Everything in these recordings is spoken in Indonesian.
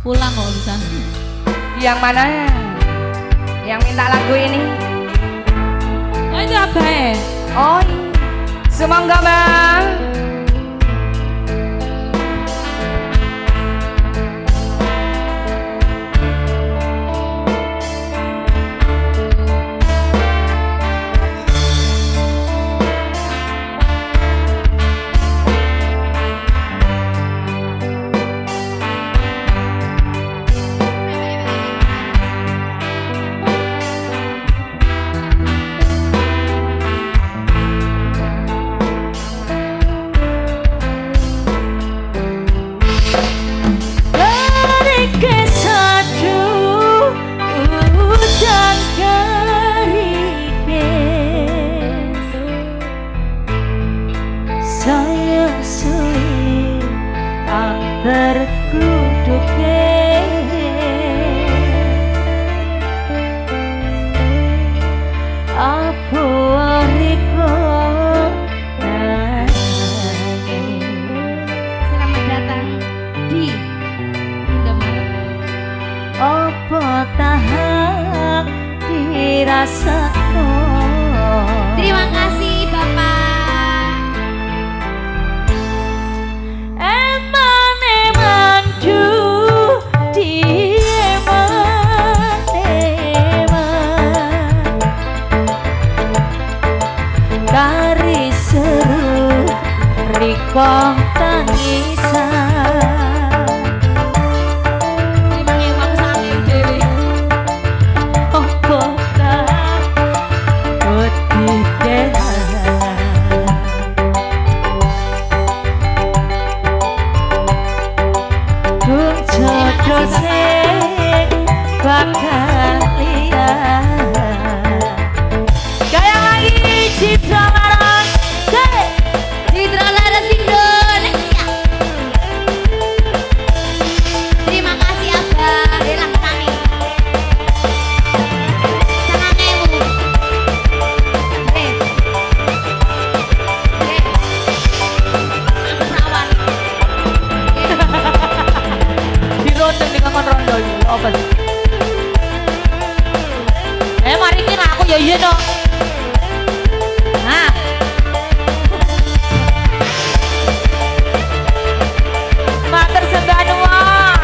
pulang kok bisa. Yang mana? Yang minta lagu ini? Oh itu apa ya? Oh, semoga bang. Selamat datang di Indomaret. Opo tahap dirasaku. Terima kasih Bapak. Eman du di eman kari seru riko tangisan. Citra Laras Indonesia. Terima kasih Abah. Enak kami. Sangat ewu. Aku perawan. Dirondeng di kamar rondo ini apa sih? Mari kira aku ya iya no. Nah, mater sembanuan.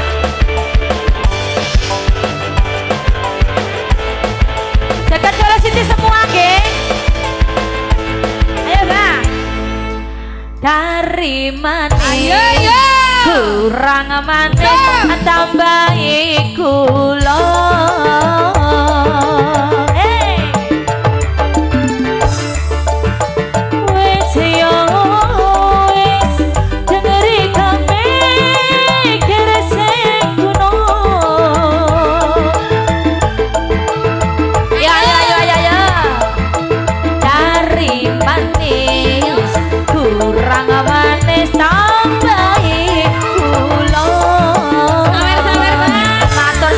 Cekat kalau sini semua geng. Ayo bang. Dari mana? Ayo. Kurang manis tambahi kula. Wes yo wes dengeri kami kira sing kuno. Ya. Dari manis kurang manis tambahi kula. Sabar Bang. Matur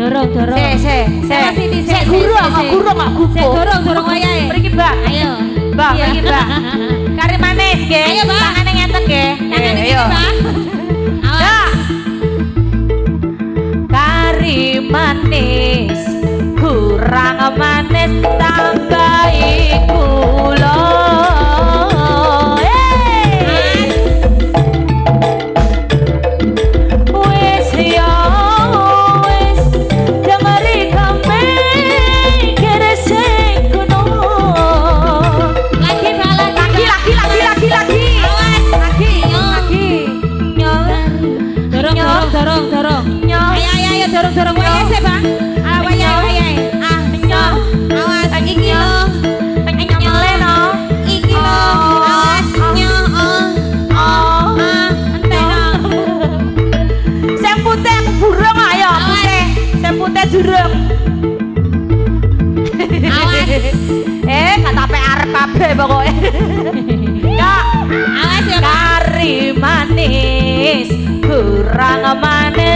Dorong. Se guru gak gupo. Dorong wayahe. Mriki, Mbak. Ayo. Mbak, mriki, Mbak. Kari manis, nggih. Ayo, Mbak. Tangane ngeten nggih. Tangan ini, Ayo. Mbak. Awas. Ya. Kari manis, kurang manis tambahi gula. Wis ya wis dengeri kame kere sing kuno. Lagi, Mbak, Lagi. Awas. Lagi. Dorong. Nyong. Ayo dorong wayahe sih, Bang. Ah, wayahe. Ah, nyong. Awas. Iki lo. Nyole no. Iki lo. Awas. Nyong. Enteno. Sing putih aku burung ayo putih. Sing putih durung. Awas. Gak sampe arep kabeh pokoke. Ya, Awas ya, Mbak. kari manis, kurang manis